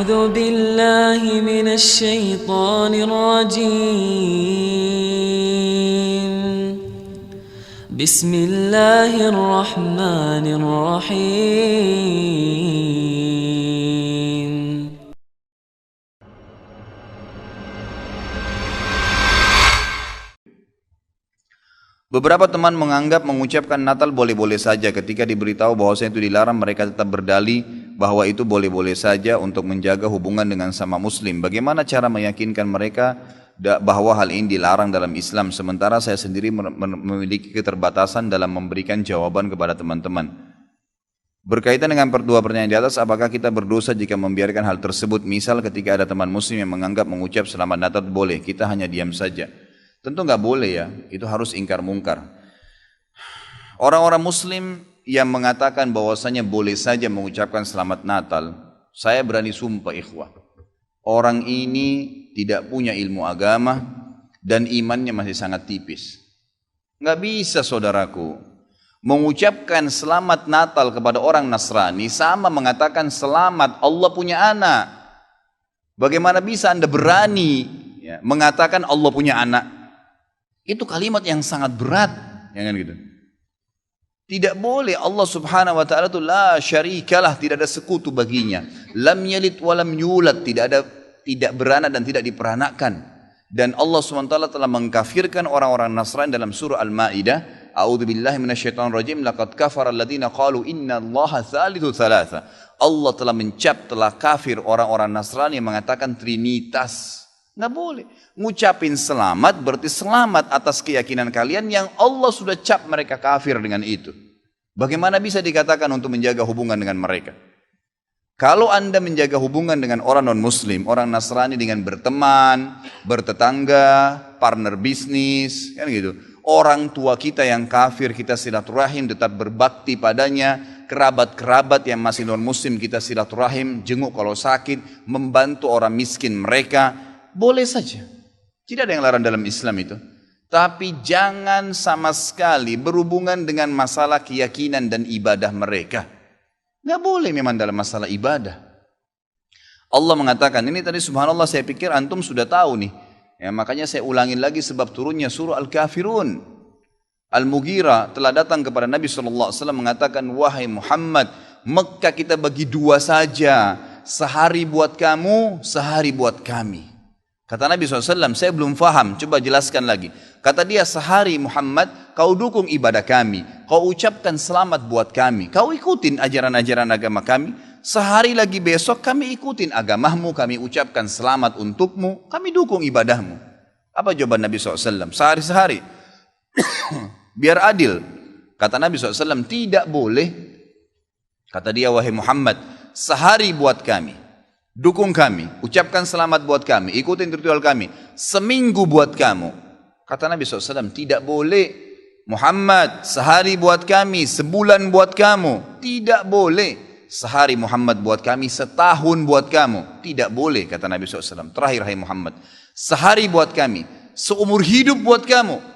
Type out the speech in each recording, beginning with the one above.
أعوذ بالله من الشيطان الرجيم بسم الله الرحمن الرحيم. Beberapa teman menganggap mengucapkan Natal boleh-boleh saja. Ketika diberitahu bahwasanya itu dilarang, mereka tetap berdalih bahwa itu boleh-boleh saja untuk menjaga hubungan dengan sama muslim. Bagaimana cara meyakinkan mereka bahwa hal ini dilarang dalam Islam, sementara saya sendiri memiliki keterbatasan dalam memberikan jawaban kepada teman-teman. Berkaitan dengan dua pertanyaan di atas, apakah kita berdosa jika membiarkan hal tersebut? Misal ketika ada teman muslim yang menganggap mengucap selamat Natal boleh, kita hanya diam saja. Tentu nggak boleh ya, itu harus ingkar mungkar. Orang-orang muslim yang mengatakan bahwasanya boleh saja mengucapkan selamat Natal, saya berani sumpah ikhwah, orang ini tidak punya ilmu agama dan imannya masih sangat tipis. Nggak bisa saudaraku, mengucapkan selamat Natal kepada orang Nasrani sama mengatakan selamat Allah punya anak. Bagaimana bisa Anda berani mengatakan Allah punya anak? Itu kalimat yang sangat berat, ya kan gitu. Tidak boleh. Allah Subhanahu wa taala itu la syarikalah, tidak ada sekutu baginya. Lam yalid wa lam yulad, tidak beranak dan tidak diperanakan. Dan Allah Subhanahu wa taala telah mengkafirkan orang-orang Nasrani dalam surah Al-Maidah, a'udzubillahi minasyaitonirrajim, laqad kafara alladziina qalu innallaha tsalitsu tsalatsa. Allah telah kafir orang-orang Nasrani yang mengatakan trinitas. Nggak boleh. Ngucapin selamat berarti selamat atas keyakinan kalian yang Allah sudah cap mereka kafir dengan itu. Bagaimana bisa dikatakan untuk menjaga hubungan dengan mereka? Kalau Anda menjaga hubungan dengan orang non-muslim, orang Nasrani dengan berteman, bertetangga, partner bisnis, kan gitu. Orang tua kita yang kafir kita silaturahim, tetap berbakti padanya. Kerabat-kerabat yang masih non-muslim kita silaturahim, jenguk kalau sakit, membantu orang miskin mereka. Boleh saja, tidak ada yang larang dalam Islam itu. Tapi jangan sama sekali berhubungan dengan masalah keyakinan dan ibadah mereka. Nggak boleh memang dalam masalah ibadah. Allah mengatakan, ini tadi subhanallah saya pikir antum sudah tahu nih. Ya, makanya saya ulangin lagi sebab turunnya surah Al-Kafirun. Al-Mughirah telah datang kepada Nabi SAW mengatakan, wahai Muhammad, Mekah kita bagi dua saja. Sehari buat kamu, sehari buat kami. Kata Nabi SAW, saya belum faham, coba jelaskan lagi. Kata dia, sehari Muhammad, kau dukung ibadah kami, kau ucapkan selamat buat kami, kau ikutin ajaran-ajaran agama kami. Sehari lagi besok kami ikutin agamamu, kami ucapkan selamat untukmu, kami dukung ibadahmu. Apa jawaban Nabi SAW? Sehari-sehari. Biar adil. Kata Nabi SAW, tidak boleh. Kata dia, wahai Muhammad, sehari buat kami, dukung kami, ucapkan selamat buat kami, ikutin ritual kami. Seminggu buat kamu. Kata Nabi SAW, tidak boleh. Muhammad, sehari buat kami, sebulan buat kamu. Tidak boleh. Sehari Muhammad buat kami, setahun buat kamu. Tidak boleh, kata Nabi SAW. Terakhir, hai Muhammad, sehari buat kami, seumur hidup buat kamu.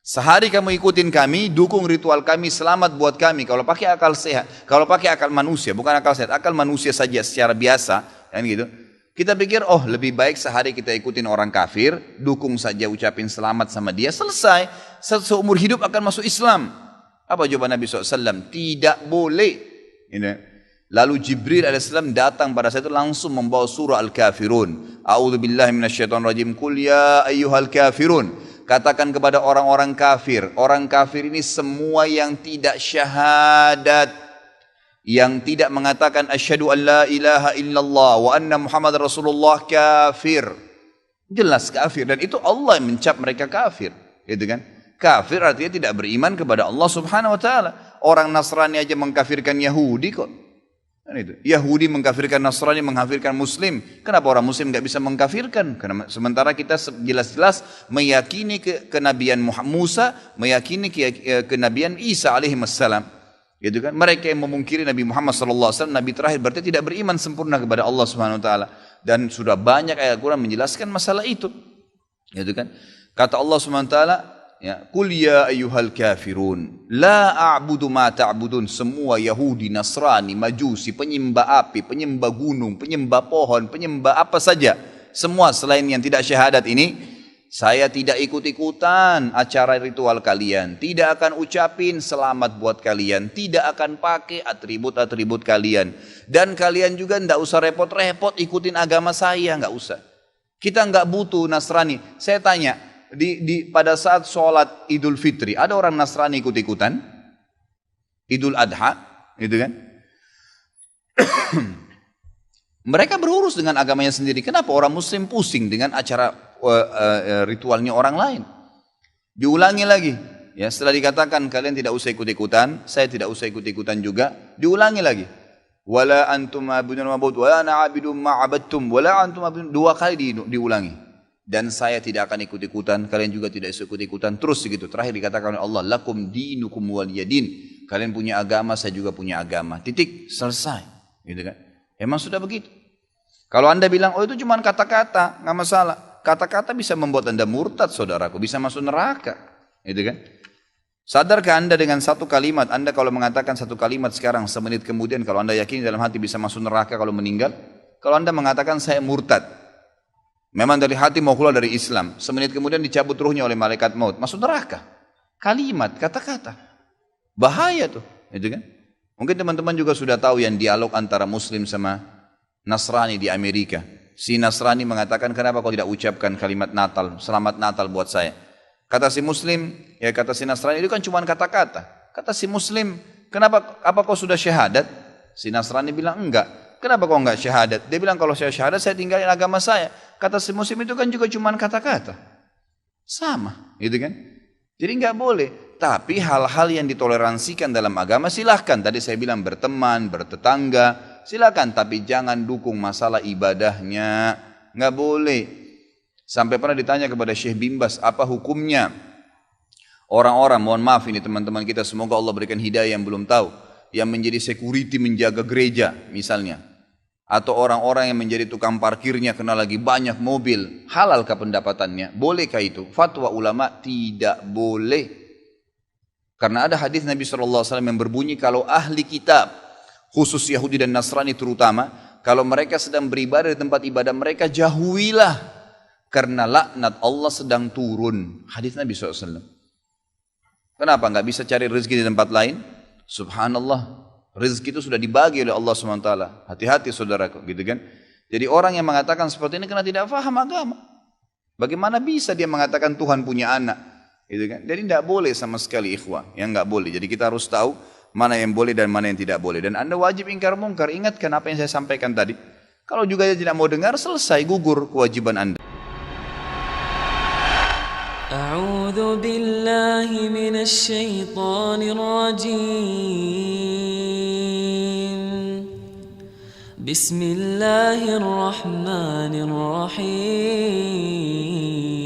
Sehari kamu ikutin kami, dukung ritual kami, selamat buat kami. Kalau pakai akal sehat, kalau pakai akal manusia, bukan akal sehat, akal manusia saja secara biasa, kan gitu. Kita pikir, oh lebih baik sehari kita ikutin orang kafir, dukung saja, ucapin selamat sama dia, selesai. Seumur hidup akan masuk Islam. Apa jawaban Nabi SAW? Tidak boleh. Lalu Jibril AS datang pada saat itu langsung membawa surah Al-Kafirun. A'udzubillahi minasyaitonirrajim. Qul ya ayyuhal kafirun. Katakan kepada orang-orang kafir. Orang kafir ini semua yang tidak syahadat, yang tidak mengatakan asyhadu an la ilaha illallah wa anna Muhammad Rasulullah, kafir. Jelas kafir, dan itu Allah yang mencap mereka kafir, gitu kan? Kafir artinya tidak beriman kepada Allah Subhanahu wa taala. Orang Nasrani aja mengkafirkan Yahudi kok. Kan itu. Yahudi mengkafirkan Nasrani, mengkafirkan Muslim. Kenapa orang Muslim nggak bisa mengkafirkan? Karena sementara kita jelas-jelas meyakini kenabian Musa, meyakini kenabian Isa alaihissalam. Gitu kan? Mereka yang memungkiri Nabi Muhammad SAW, Nabi terakhir, berarti tidak beriman sempurna kepada Allah Subhanahu Wa Taala. Dan sudah banyak ayat Quran menjelaskan masalah itu. Gitu kan? Kata Allah Subhanahu Wa Taala, ya, qul ya ayyuhal kafirun la a'budu ma ta'budun. Semua Yahudi, Nasrani, Majusi, penyembah api, penyembah gunung, penyembah pohon, penyembah apa saja, semua selain yang tidak syahadat ini, saya tidak ikut-ikutan acara ritual kalian, tidak akan ucapin selamat buat kalian, tidak akan pakai atribut-atribut kalian, dan kalian juga tidak usah repot-repot ikutin agama saya, nggak usah. Kita nggak butuh Nasrani. Saya tanya, pada saat sholat Idul Fitri, ada orang Nasrani ikut-ikutan? Idul Adha, gitu kan? Mereka berurus dengan agamanya sendiri. Kenapa orang Muslim pusing dengan acara ritualnya orang lain? Diulangi lagi. Ya, setelah dikatakan kalian tidak usah ikut-ikutan, saya tidak usah ikut-ikutan juga, diulangi lagi. Wala antum ma'budun ma'bud, wala ana 'abidun ma'abadtum, wala antum ma'budun. 2 kali diulangi. Dan saya tidak akan ikut-ikutan, kalian juga tidak ikut-ikutan, terus begitu. Terakhir dikatakan oleh Allah, lakum dinukum waliyadin. Kalian punya agama, saya juga punya agama. Titik, selesai. Gitu kan? Emang sudah begitu. Kalau Anda bilang, oh itu cuma kata-kata, nggak masalah. Kata-kata bisa membuat Anda murtad, saudaraku, bisa masuk neraka. Gitu kan? Sadarkah Anda dengan satu kalimat, Anda kalau mengatakan satu kalimat sekarang, semenit kemudian kalau Anda yakin dalam hati bisa masuk neraka kalau meninggal? Kalau Anda mengatakan saya murtad, memang dari hati mau keluar dari Islam, semenit kemudian dicabut ruhnya oleh malaikat maut, masuk neraka. Kalimat, kata-kata. Bahaya tuh, gitu kan? Mungkin teman-teman juga sudah tahu yang dialog antara Muslim sama Nasrani di Amerika. Si Nasrani mengatakan, kenapa kau tidak ucapkan kalimat Natal, selamat Natal buat saya? Kata si Muslim, ya kata si Nasrani, itu kan cuma kata-kata. Kata si Muslim, kenapa, apa kau sudah syahadat? Si Nasrani bilang, enggak. Kenapa kau enggak syahadat? Dia bilang, kalau saya syahadat, saya tinggalin agama saya. Kata si Muslim, itu kan juga cuma kata-kata. Sama, gitu kan? Jadi enggak boleh. Tapi hal-hal yang ditoleransikan dalam agama silahkan. Tadi saya bilang berteman, bertetangga, silahkan. Tapi jangan dukung masalah ibadahnya. Nggak boleh. Sampai pernah ditanya kepada Syekh Bimbas, apa hukumnya orang-orang, mohon maaf ini teman-teman kita, semoga Allah berikan hidayah yang belum tahu, yang menjadi security menjaga gereja misalnya. Atau orang-orang yang menjadi tukang parkirnya karena lagi banyak mobil. Halalkah pendapatannya? Bolehkah itu? Fatwa ulama tidak boleh. Karena ada hadis Nabi SAW yang berbunyi, kalau ahli kitab, khusus Yahudi dan Nasrani terutama, kalau mereka sedang beribadah di tempat ibadah mereka, jauhilah. Karena laknat Allah sedang turun. Hadis Nabi SAW. Kenapa nggak bisa cari rezeki di tempat lain? Subhanallah. Rezeki itu sudah dibagi oleh Allah SWT. Hati-hati saudaraku, gitu kan? Jadi orang yang mengatakan seperti ini karena tidak faham agama. Bagaimana bisa dia mengatakan Tuhan punya anak? Gitu kan? Jadi tidak boleh sama sekali ikhwah, yang nggak boleh. Jadi kita harus tahu mana yang boleh dan mana yang tidak boleh. Dan Anda wajib ingkar mungkar. Ingatkan apa yang saya sampaikan tadi. Kalau juga dia tidak mau dengar, selesai, gugur kewajiban Anda. A'udzu billahi minasy syaithanir rajim. Bismillahirrahmanirrahim.